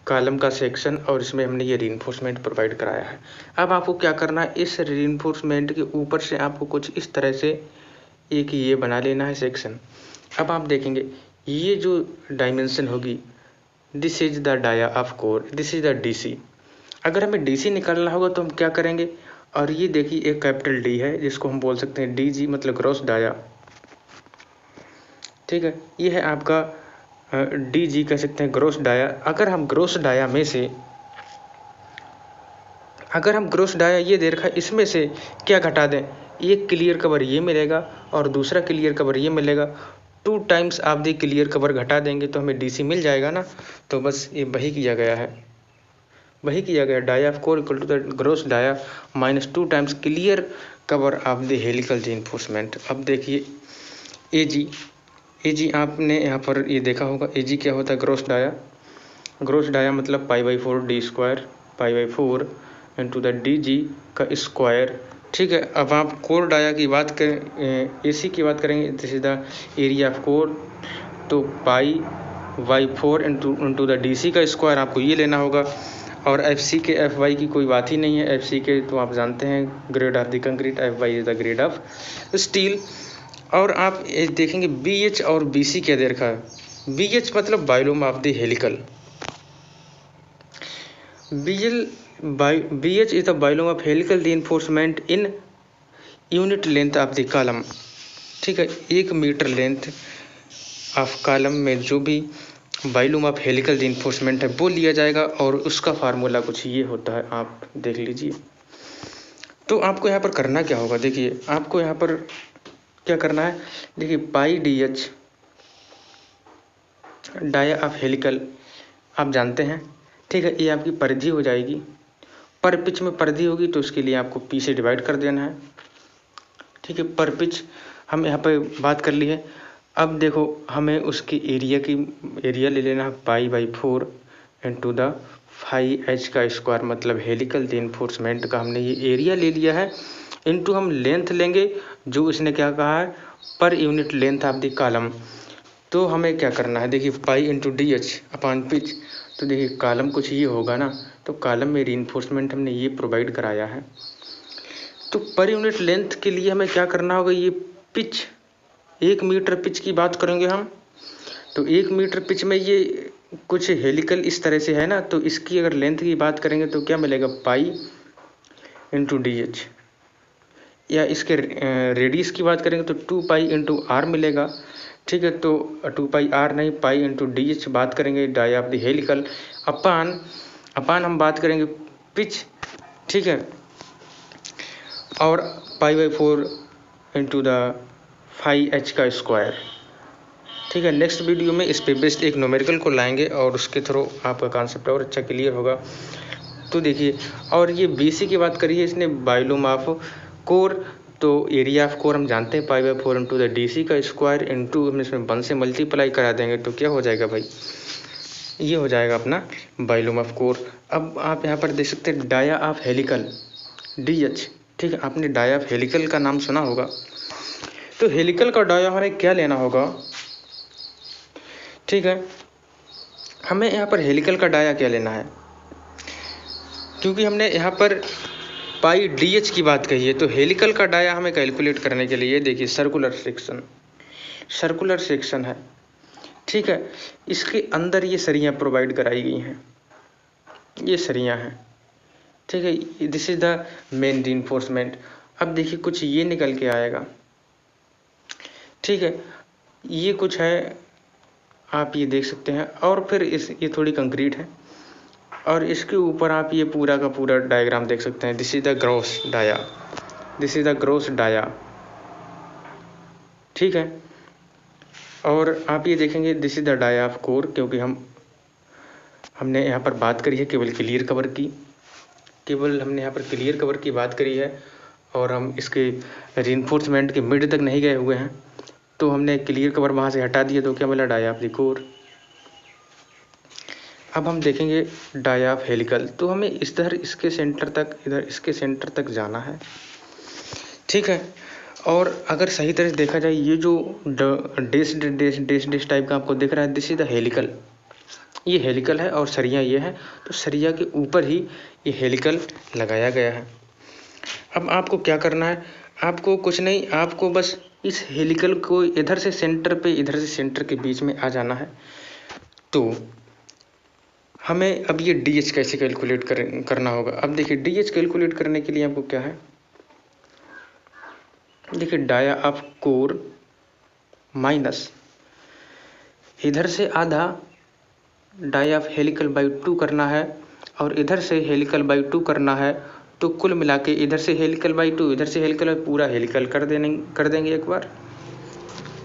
कॉलम का सेक्शन, और इसमें हमने ये रीइंफोर्समेंट प्रोवाइड कराया है। अब आपको क्या करना है, इस रीइंफोर्समेंट के ऊपर से आपको कुछ इस तरह से एक ये बना लेना है सेक्शन। अब आप देखेंगे ये जो डायमेंशन होगी this is the dia of core, this is the DC। अगर हमें DC निकालना होगा तो हम क्या करेंगे, और ये देखिए एक कैपिटल D है जिसको हम बोल सकते हैं DG मतलब ग्रॉस डाया, ठीक है। ये है आपका DG कह सकते हैं ग्रॉस डाया। अगर हम ग्रॉस डाया में से, अगर हम ग्रॉस डाया ये दे रखा है, इसमें से क्या घटा दें, एक क्लियर कवर ये मिलेगा और दूसरा क्लियर कवर ये मिलेगा, 2 टाइम्स आप दी क्लियर कवर घटा देंगे तो हमें DC मिल जाएगा ना। तो बस ये वही किया गया है, वही किया गया, dia of core equal to the gross dia minus 2 times clear cover of the helical reinforcement. अब देखिए AG आपने यहाँ पर ये देखा होगा, AG क्या होता है, ग्रॉस डाया। ग्रॉस डाया मतलब π/4 D² π/4 इंटू द DG का स्क्वायर, ठीक है। अब आप कोर डाया की बात करें, AC की बात करेंगे, this is the area of core, तो π/4 इंटू द DC का स्क्वायर आपको ये लेना होगा। और FC के FY की कोई बात ही नहीं है, FC के तो आप जानते हैं grade of the concrete, FY is the grade of steel. और आप देखेंगे BH और BC क्या दे रखा है, BH मतलब volume of the helical, BH is the volume of helical reinforcement in unit length of the column, ठीक है। 1 मीटर लेंथ ऑफ कॉलम में जो भी बायोलूम ऑफ हेलिकल रीइंफोर्समेंट है वो लिया जाएगा, और उसका फार्मूला कुछ ये होता है, आप देख लीजिए। तो आपको यहाँ पर करना क्या होगा, देखिए आपको यहाँ पर क्या करना है, देखिए πDH डाया ऑफ हेलिकल आप जानते हैं, ठीक है। ये आपकी परिधि हो जाएगी, पर पिच में परिधि होगी तो उसके लिए आपको P से डिवाइड कर देना है, ठीक है। पर पिच हम यहाँ पे बात कर ली है। अब देखो हमें उसकी एरिया ले लेना है π/4 इंटू द 5H का स्क्वायर, मतलब हेलिकल रीइंफोर्समेंट का हमने ये एरिया ले लिया है, इंटू हम लेंथ लेंगे जो इसने क्या कहा है, per unit length of the column. तो हमें क्या करना है, देखिए π इंटू DH अपॉन पिच, तो देखिए कॉलम कुछ ये होगा ना, तो कॉलम में रीइंफोर्समेंट हमने ये प्रोवाइड कराया है। तो पर यूनिट लेंथ के लिए हमें क्या करना होगा, ये पिच 1 मीटर पिच की बात करेंगे हम, तो 1 मीटर पिच में ये कुछ हेलिकल इस तरह से है ना, तो इसकी अगर लेंथ की बात करेंगे तो क्या मिलेगा, π इंटू DH, या इसके रेडियस की बात करेंगे तो 2π इंटू R मिलेगा, ठीक है। तो 2πr नहीं, π इंटू DH बात करेंगे डाया ऑफ द हेलिकल, अपान हम बात करेंगे पिच, ठीक है, और π/4 इंटू द 5H का स्क्वायर, ठीक है। नेक्स्ट वीडियो में इस पे बेस्ड एक न्यूमेरिकल को लाएंगे और उसके थ्रू आपका कॉन्सेप्ट और अच्छा क्लियर होगा। तो देखिए, और ये BC की बात करिए, इसने बायोलूम ऑफ कोर, तो एरिया ऑफ कोर हम जानते हैं π/4 इंटू द DC का स्क्वायर, इंटू हम इसमें 1 से मल्टीप्लाई करा देंगे तो क्या हो जाएगा भाई, ये हो जाएगा अपना बायोलूम ऑफ कोर। अब आप यहाँ पर देख सकते हैं डाया ऑफ हेलिकल DH, ठीक है। आपने डाया ऑफ हेलिकल का नाम सुना होगा, तो हेलिकल का डाया हमें क्या लेना होगा, ठीक है। हमें यहाँ पर हेलिकल का डाया क्या लेना है, क्योंकि हमने यहाँ पर πDH की बात कही है, तो हेलिकल का डाया हमें कैलकुलेट करने के लिए देखिए सर्कुलर सेक्शन है, ठीक है। इसके अंदर ये सरियाँ प्रोवाइड कराई गई हैं, ये सरियाँ हैं, ठीक है। This is the main reinforcement. अब देखिए कुछ ये निकल के आएगा, ठीक है, ये कुछ है, आप ये देख सकते हैं। और फिर ये थोड़ी कंक्रीट है, और इसके ऊपर आप ये पूरा का पूरा डायग्राम देख सकते हैं, this is the gross dia, this is the gross dia, ठीक है। और आप ये देखेंगे this is the dia of core, क्योंकि हमने यहाँ पर बात करी है केवल क्लियर कवर की, केवल हमने यहाँ पर क्लियर कवर की बात करी है, और हम इसके रीइंफोर्समेंट के मिड तक नहीं गए हुए हैं, तो हमने क्लियर कवर वहाँ से हटा दिया तो क्या मिला, डाया ऑफ द कोर। अब हम देखेंगे डाया ऑफ हेलिकल, तो हमें इधर इसके सेंटर तक, इधर इसके सेंटर तक जाना है, ठीक है। और अगर सही तरह से देखा जाए, ये जो डैश टाइप का आपको दिख रहा है, दिस इज द हेलिकल, ये हेलिकल है, और सरिया ये है, तो सरिया के ऊपर ही ये हेलिकल लगाया गया है। अब आपको क्या करना है, आपको कुछ नहीं, आपको बस इस हेलिकल को इधर से सेंटर पे, इधर से सेंटर के बीच में आ जाना है। तो हमें अब ये डी एच कैसे कैलकुलेट करना होगा। अब देखिए डी एच कैलकुलेट करने के लिए आपको क्या है, देखिए डाया ऑफ कोर माइनस इधर से आधा डाया ऑफ हेलिकल बाई 2 करना है और इधर से हेलिकल बाई 2 करना है। तो कुल मिला के इधर से हेलिकल बाई 2 इधर से हेलिकल पूरा हेलिकल कर देंगे एक बार,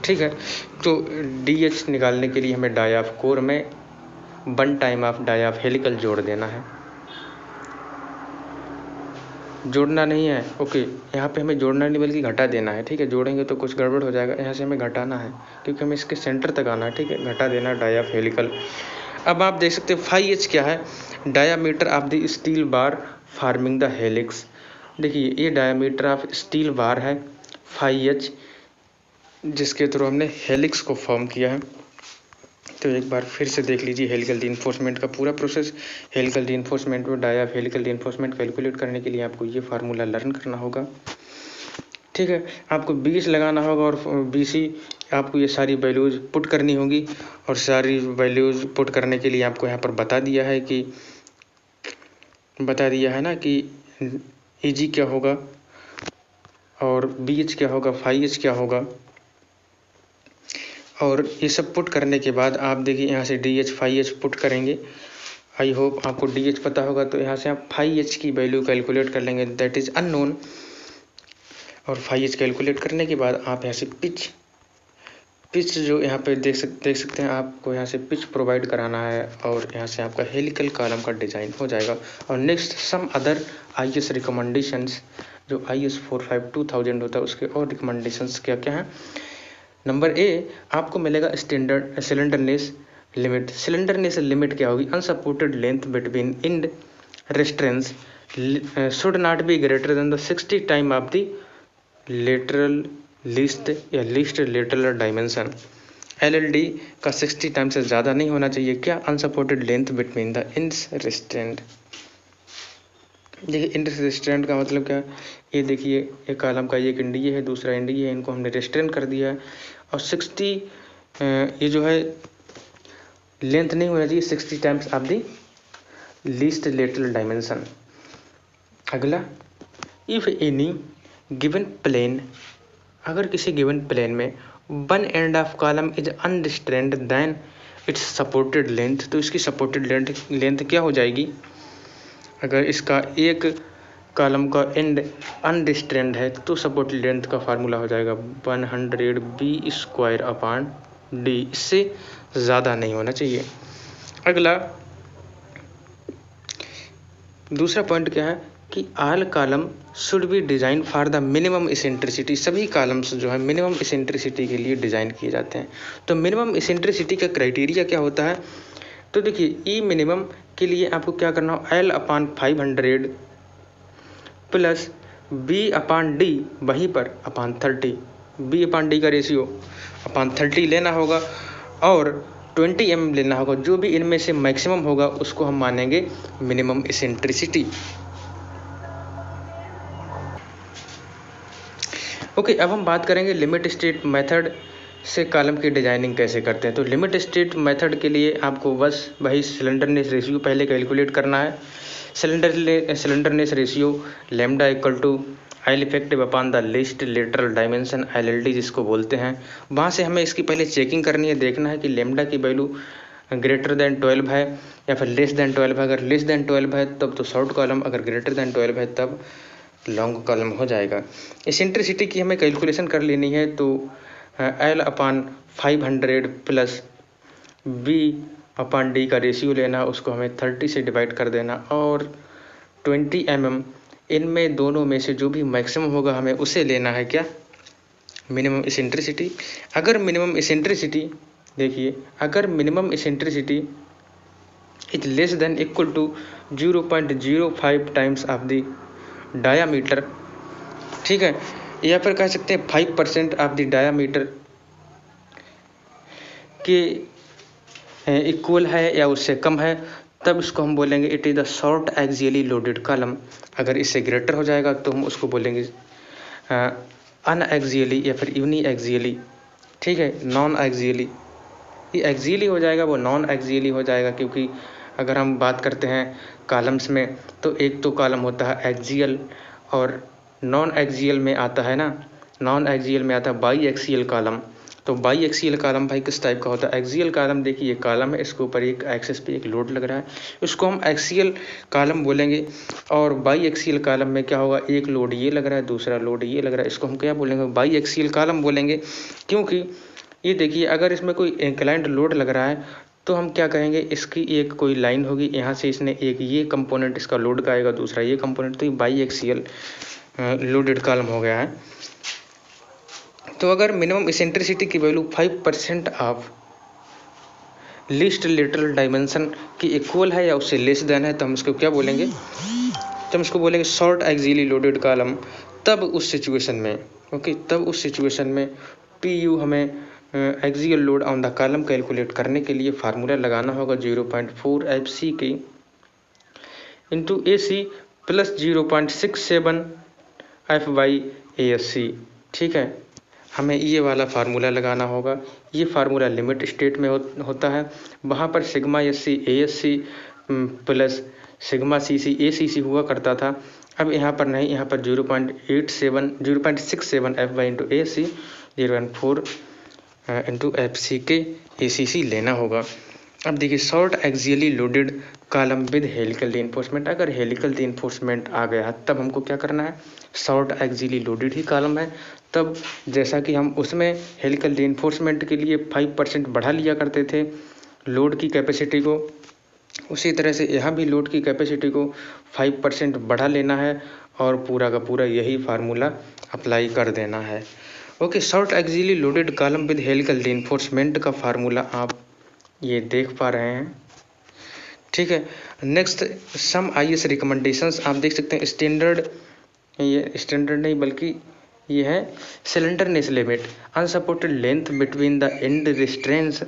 ठीक है। तो डी एच निकालने के लिए हमें डाया ऑफ कोर में 1 time of dia of helical जोड़ देना है। जोड़ना नहीं है, ओके, यहाँ पे हमें जोड़ना नहीं बल्कि घटा देना है, ठीक है। जोड़ेंगे तो कुछ गड़बड़ हो जाएगा, यहाँ से हमें घटाना है क्योंकि हमें इसके सेंटर तक आना है, ठीक है। घटा देना डाया ऑफ हेलिकल। अब आप देख सकते हैं 5H क्या है, diameter of the steel bar farming the helix. देखिए ये डायामीटर ऑफ स्टील बार है 5H, जिसके थ्रू हमने हेलिक्स को फॉर्म किया है। तो एक बार फिर से देख लीजिए हेलिकल रीइंफोर्समेंट का पूरा प्रोसेस। हेलिकल रीइंफोर्समेंट में dia of helical reinforcement calculate करने के लिए आपको ये फार्मूला लर्न करना होगा, ठीक है। आपको 20 लगाना होगा और 20 आपको ये सारी वैल्यूज़ पुट करनी होगी। और सारी वैल्यूज़ पुट करने के लिए आपको यहाँ पर बता दिया है ना कि EG क्या होगा और BH क्या होगा, 5H क्या होगा। और ये सब पुट करने के बाद आप देखिए यहाँ से DH 5H पुट करेंगे। आई होप आपको DH पता होगा, तो यहाँ से आप 5H की वैल्यू कैलकुलेट कर लेंगे, दैट इज़ अननोन। और 5H कैलकुलेट करने के बाद आप यहाँ से पिच जो यहाँ पे देख सकते हैं, आपको यहाँ से पिच प्रोवाइड कराना है और यहाँ से आपका हेलिकल कॉलम का डिज़ाइन हो जाएगा। और next some other IS recommendations, जो IS 452,000 होता है उसके और रिकमेंडेशंस क्या क्या हैं। नंबर ए आपको मिलेगा standard slenderness limit. Slenderness limit क्या होगी, unsupported length between end restraints should not be greater than the 60 time of the lateral least या लीस्ट लेटरल डायमेंशन। LLD का 60 टाइम से ज़्यादा नहीं होना चाहिए। क्या, unsupported length between the ends restaurant. देखिए इंड्स रेस्ट्रेंट का मतलब क्या, ये देखिए एक कॉलम का एक इंडी है, दूसरा इंडी है, इनको हमने रेस्ट्रेंट कर दिया है। और 60 ये जो है लेंथ नहीं होना चाहिए 60 times of the least lateral dimension. अगला, इफ एनी गिवन प्लेन, अगर किसी गिवन प्लेन में one end of column is unrestrained then it's supported length, तो इसकी सपोर्टेड लेंथ क्या हो जाएगी। अगर इसका एक कॉलम का एंड अनरिस्ट्रेंड है तो सपोर्टेड लेंथ का फार्मूला हो जाएगा 100B² D, इससे ज़्यादा नहीं होना चाहिए। अगला दूसरा पॉइंट क्या है कि all column should be design for the minimum eccentricity. सभी कॉलम्स जो है मिनिमम इसेंट्रिसिटी के लिए डिज़ाइन किए जाते हैं। तो मिनिमम इसेंट्रिसिटी का क्राइटेरिया क्या होता है, तो देखिए ई मिनिमम के लिए आपको क्या करना हो, L/500 प्लस B/D वहीं पर अपान 30, B/D का रेशियो अपान 30 लेना होगा और 20 mm लेना होगा। जो भी इनमें से मैक्सिमम होगा उसको हम मानेंगे मिनिमम इसेंट्रिसिटी। ओके, अब हम बात करेंगे लिमिट स्टेट मेथड से कॉलम की डिजाइनिंग कैसे करते हैं। तो लिमिट स्टेट मेथड के लिए आपको बस वही सिलेंडरनेस रेशियो पहले कैलकुलेट करना है। Slenderness ratio lambda equal to L effective upon the least lateral dimension LLD जिसको बोलते हैं। वहाँ से हमें इसकी पहले चेकिंग करनी है, देखना है कि लैम्डा की वैल्यू ग्रेटर देन 12 है या फिर लेस देन 12 है। अगर लेस देन 12 है तब तो शॉर्ट कॉलम, अगर ग्रेटर देन 12 है तब लॉन्ग कॉलम हो जाएगा। इसेंट्रिसिटी की हमें कैलकुलेशन कर लेनी है, तो L/500 प्लस B/D का रेशियो लेना, उसको हमें 30 से डिवाइड कर देना और 20 mm इनमें दोनों में से जो भी मैक्सिमम होगा हमें उसे लेना है, क्या, मिनिमम इसेंट्रिसिटी। अगर मिनिमम इसेंट्रिसिटी देखिए, अगर minimum eccentricity is less than equal to 0.05 times of the diameter, ठीक है, या फिर कह सकते हैं 5% ऑफ द डायामीटर के इक्वल है या उससे कम है, तब इसको हम बोलेंगे it is the short axially loaded column. अगर इससे ग्रेटर हो जाएगा तो हम उसको बोलेंगे अनएक्सियली या फिर यूनी एक्सियली, ठीक है, नॉन एक्सियली। ये एक्सियली हो जाएगा वो नॉन एक्सियली हो जाएगा, क्योंकि अगर हम बात करते हैं कॉलम्स में, तो एक तो कॉलम होता है एक्सियल और नॉन एक्सियल में आता है ना, नॉन एक्सियल में आता है बाई एक्सियल कॉलम। तो बाई एक्सियल कॉलम भाई किस टाइप का होता है? एक्सियल कॉलम देखिए, ये कॉलम है, इसके ऊपर एक एक्सिस पे एक लोड लग रहा है, इसको हम एक्सियल कॉलम बोलेंगे। और बाई एक्सियल कॉलम में क्या होगा, एक लोड ये लग रहा है, दूसरा लोड ये लग रहा है, इसको हम क्या बोलेंगे? बाई एक्सियल कॉलम बोलेंगे। क्योंकि ये देखिए, अगर इसमें कोई इंक्लाइंड लोड लग रहा है तो हम क्या कहेंगे, इसकी एक कोई लाइन होगी, यहाँ से इसने एक ये कंपोनेंट इसका लोड का आएगा, दूसरा ये कंपोनेंट, तो ये बाई एक्सियल लोडेड कॉलम हो गया है। तो अगर मिनिमम इसेंट्रिसिटी की value 5% of least lateral dimension की इक्वल है या उससे लेस देन है, तो हम इसको क्या बोलेंगे? तो हम इसको बोलेंगे शॉर्ट एक्सियली लोडेड कॉलम। तब उस सिचुएशन में, ओके, तब उस सिचुएशन में PU हमें axial load on the column calculate करने के लिए फार्मूला लगाना होगा 0.4 FC की इंटू AC प्लस 0.67 F/ASC। ठीक है, हमें ये वाला फार्मूला लगाना होगा। ये फार्मूला लिमिट स्टेट में होता है, वहाँ पर sigma SC ASC plus sigma CC ACC हुआ करता था। अब यहाँ पर नहीं, यहाँ पर 0.67 F/ASC 0.4 इंटू FC के ACC लेना होगा। अब देखिए, short axially loaded column with helical reinforcement, अगर हेलिकल रीइंफोर्समेंट आ गया तब हमको क्या करना है? शॉर्ट एक्सियली लोडेड ही कॉलम है, तब जैसा कि हम उसमें हेलिकल रीइंफोर्समेंट के लिए 5% बढ़ा लिया करते थे लोड की कैपेसिटी को, उसी तरह से यहाँ भी लोड की कैपेसिटी को 5% बढ़ा लेना है और पूरा का पूरा यही फार्मूला अप्लाई कर देना है। Okay, short axially loaded column with helical reinforcement का फार्मूला आप ये देख पा रहे हैं। ठीक है, नेक्स्ट सम IS रिकमेंडेशंस आप देख सकते हैं। स्टैंडर्ड, ये स्टैंडर्ड नहीं बल्कि ये है slenderness limit, unsupported length between the end restraints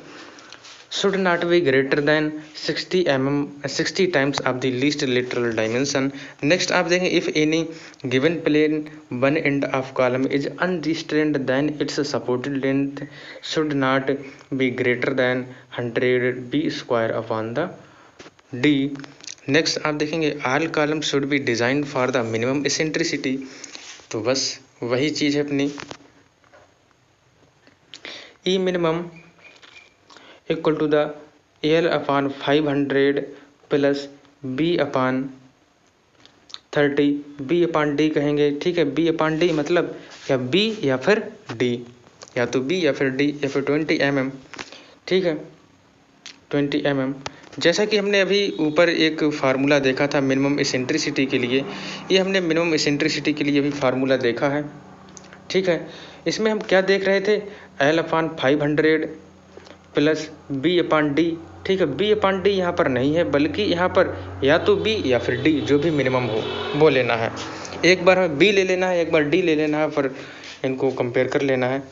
should not be greater than 60 times of the least lateral dimension. Next आप देखें, if any given plane one end of column is unrestrained, then its supported length should not be greater than 100 B square upon the D. Next आप देखेंगे, all columns should be designed for the minimum eccentricity। तो बस वही चीज़ है अपनी, E minimum equal to the L/500 plus B/30 B/D कहेंगे। ठीक है, B/D मतलब या B या फिर D, या तो B या फिर D या फिर 20 mm। ठीक है, 20 mm। जैसा कि हमने अभी ऊपर एक फार्मूला देखा था मिनिमम इसेंट्रिसिटी के लिए, ये हमने मिनिमम इसेंट्रिसिटी के लिए भी फार्मूला देखा है। ठीक है, इसमें हम क्या देख रहे थे? L/500 plus B/D। ठीक है, B/D यहाँ पर नहीं है, बल्कि यहाँ पर या तो B या फिर D, जो भी मिनिमम हो वो लेना है। एक बार हमें B ले लेना है, एक बार D ले लेना है, पर इनको कंपेयर कर लेना है,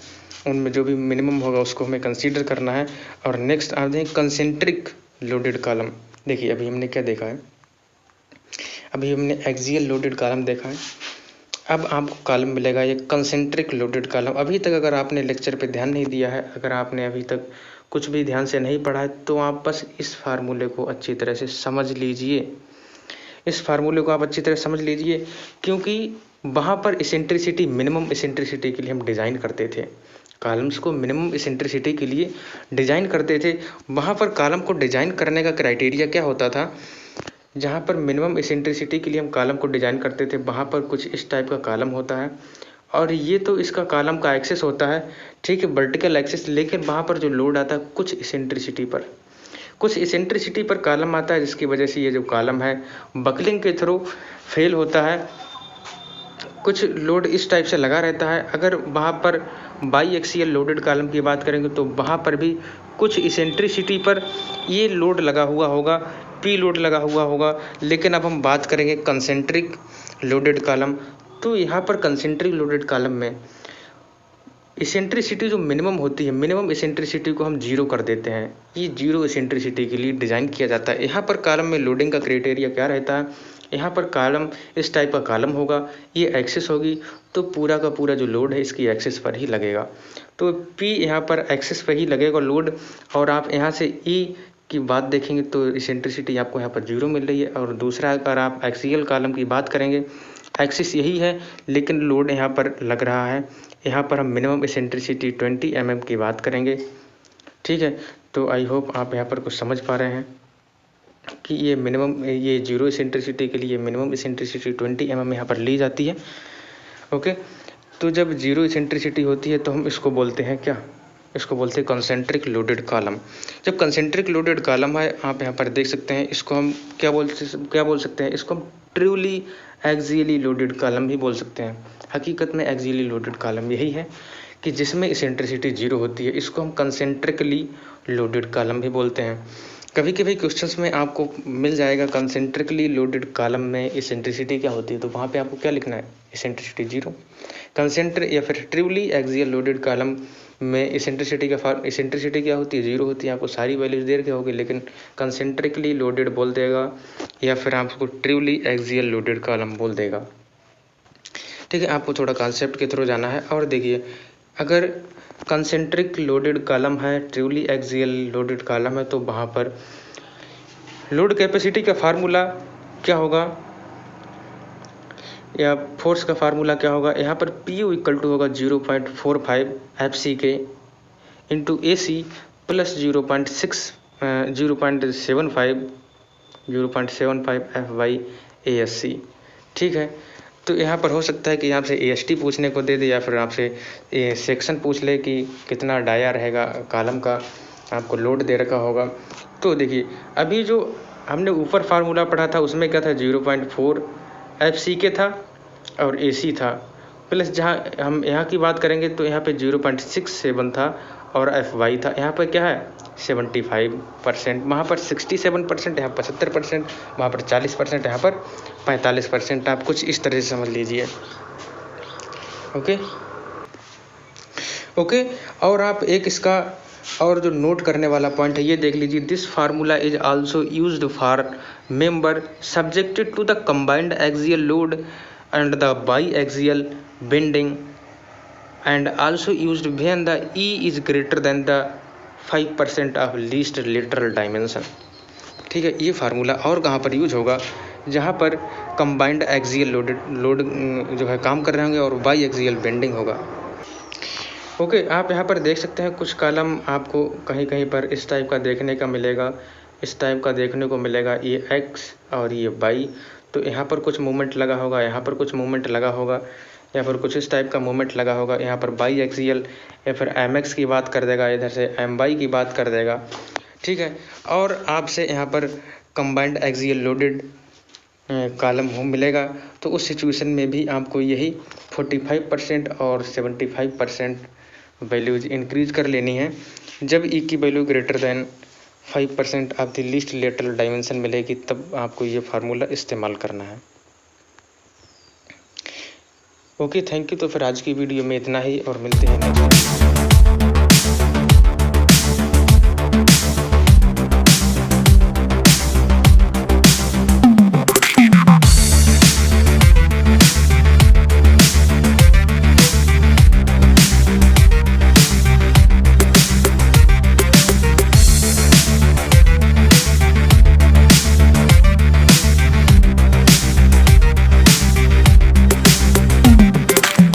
उनमें जो भी मिनिमम होगा उसको हमें कंसीडर करना है। और नेक्स्ट आप देखें कंसेंट्रिक लोडेड कॉलम। देखिए, अभी हमने क्या देखा है? अभी हमने एक्सियल लोडेड कॉलम देखा है, अब आपको कॉलम मिलेगा ये कंसेंट्रिक लोडेड कॉलम। अभी तक अगर आपने लेक्चर पे ध्यान नहीं दिया है, अगर आपने अभी तक कुछ भी ध्यान से नहीं पढ़ा है, तो आप बस इस फार्मूले को अच्छी तरह से समझ लीजिए। इस फार्मूले को आप अच्छी तरह समझ लीजिए, क्योंकि वहाँ पर इसेंट्रिसिटी, मिनिमम इसेंट्रिसिटी के लिए हम डिज़ाइन करते थे कॉलम्स को, मिनिमम इसेंट्रिसिटी के लिए डिज़ाइन करते थे। वहाँ पर कॉलम को डिज़ाइन करने का क्राइटेरिया क्या होता था? जहाँ पर मिनिमम इसेंट्रिसिटी के लिए हम कॉलम को डिज़ाइन करते थे, वहाँ पर कुछ इस टाइप का कॉलम होता है, और ये तो इसका कॉलम का एक्सेस होता है, ठीक है, वर्टिकल एक्सेस। लेकिन वहाँ पर जो लोड आता है कुछ इसेंट्रिसिटी पर कॉलम आता है, जिसकी वजह से ये जो कॉलम है बकलिंग के थ्रू फेल होता है। कुछ लोड इस टाइप से लगा रहता है। अगर वहाँ पर बाई एक्सियल लोडेड कॉलम की बात करेंगे तो वहाँ पर भी कुछ इसेंट्रिसिटी पर ये लोड लगा हुआ होगा, P लोड लगा हुआ होगा। लेकिन अब हम बात करेंगे कंसेंट्रिक लोडेड कॉलम, तो यहाँ पर कंसेंट्रिक लोडेड कॉलम में इसेंट्रिसिटी जो मिनिमम होती है, मिनिमम इसेंट्रिसिटी को हम 0 कर देते हैं। ये 0 इसेंट्रिसिटी के लिए डिज़ाइन किया जाता है। यहाँ पर कॉलम में लोडिंग का क्राइटेरिया क्या रहता है? यहाँ पर कॉलम इस टाइप का कॉलम होगा, ये एक्सेस होगी, तो पूरा का पूरा जो लोड है इसकी एक्सेस पर ही लगेगा। तो P यहाँ पर एक्सेस पर ही लगेगा लोड, और आप यहाँ से E की बात देखेंगे तो इसेंट्रिसिटी आपको यहाँ पर 0 मिल रही है। और दूसरा अगर आप एक्सियल कॉलम की बात करेंगे, एक्सिस यही है लेकिन लोड यहाँ पर लग रहा है। यहाँ पर हम मिनिमम इसेंट्रिसिटी 20 mm की बात करेंगे। ठीक है, तो आई होप आप यहाँ पर कुछ समझ पा रहे हैं कि ये 0 इसेंट्रिसिटी के लिए मिनिमम इसेंट्रिसिटी 20 mm यहाँ पर ली जाती है। ओके, तो जब 0 इसेंट्रिसिटी होती है तो हम इसको बोलते हैं क्या, इसको बोलते हैं कंसेंट्रिक लोडेड कॉलम। जब कंसेंट्रिक लोडेड कॉलम है, आप यहाँ पर देख सकते हैं, इसको हम क्या बोल सकते हैं, इसको हम ट्रूली एक्सियली लोडेड कॉलम भी बोल सकते हैं। हकीकत में एक्सियली लोडेड कॉलम यही है कि जिसमें इसेंट्रिसिटी 0 होती है, इसको हम कंसेंट्रिकली लोडेड कॉलम भी बोलते हैं। कभी कभी क्वेश्चंस में आपको मिल जाएगा कंसेंट्रिकली लोडेड कॉलम में इसेंट्रिसिटी क्या होती है, तो वहाँ पे आपको क्या लिखना है, इसेंट्रिसिटी 0। कंसेंट्रिक या फिर ट्रूली एक्सियल लोडेड कॉलम में इसेंट्रिसिटी क्या होती है, 0 होती है। आपको सारी वैल्यूज दे रखे होगी, लेकिन कंसेंट्रिकली लोडेड बोल देगा या फिर आपको ट्रूली एक्सियल लोडेड कॉलम बोल देगा। ठीक है, आपको थोड़ा कॉन्सेप्ट के थ्रू जाना है। और देखिए, अगर कंसेंट्रिक लोडेड कॉलम है, ट्रूली एक्सियल लोडेड कॉलम है, तो वहाँ पर लोड कैपेसिटी का फार्मूला क्या होगा या फोर्स का फार्मूला क्या होगा, यहाँ पर PU इक्वल टू होगा 0.45 FC into AC plus 0.75 FY/ASC। ठीक है, तो यहाँ पर हो सकता है कि आपसे AST पूछने को दे दे या फिर आपसे सेक्शन पूछ ले कि कितना डाया रहेगा कॉलम का, आपको लोड दे रखा होगा। तो देखिए, अभी जो हमने ऊपर फार्मूला पढ़ा था उसमें क्या था, 0.4 FC था और AC था, प्लस जहाँ हम यहाँ की बात करेंगे तो यहाँ पे 0.67 था और FY था। यहाँ पर क्या है 75%, वहाँ पर 67%, यहाँ 75%, वहाँ पर 40%, यहाँ पर 45%। आप कुछ इस तरह से समझ लीजिए। ओके, और आप एक इसका और जो नोट करने वाला पॉइंट है ये देख लीजिए, this formula is also used for member subjected to the combined axial load and the biaxial bending and also used when the E is greater than the 5% of least lateral dimension। ठीक है, ये formula और कहाँ पर use होगा, जहाँ पर combined axial load जो है काम कर रहे होंगे और बाई एक्सियल बेंडिंग होगा। ओके, आप यहाँ पर देख सकते हैं कुछ कॉलम आपको कहीं कहीं पर इस टाइप का देखने को मिलेगा, ये एक्स और ये बाई। तो यहाँ पर कुछ मूवमेंट लगा होगा, यहाँ पर कुछ मूवमेंट लगा होगा, या फिर कुछ इस टाइप का मूवमेंट लगा होगा। यहाँ पर बाई एक्सियल या फिर MX की बात कर देगा, इधर से MY की बात कर देगा। ठीक है, और आपसे यहाँ पर कंबाइंड एक्सियल लोडेड कॉलम हो मिलेगा, तो उस सिचुएशन में भी आपको यही 45% और 75% वैल्यूज इंक्रीज कर लेनी है। जब E की value greater than 5% of the least lateral dimension मिलेगी, तब आपको ये फार्मूला इस्तेमाल करना है। Okay, thank you. तो फिर आज की वीडियो में इतना ही और मिलते हैं नेक्स्ट टाइम।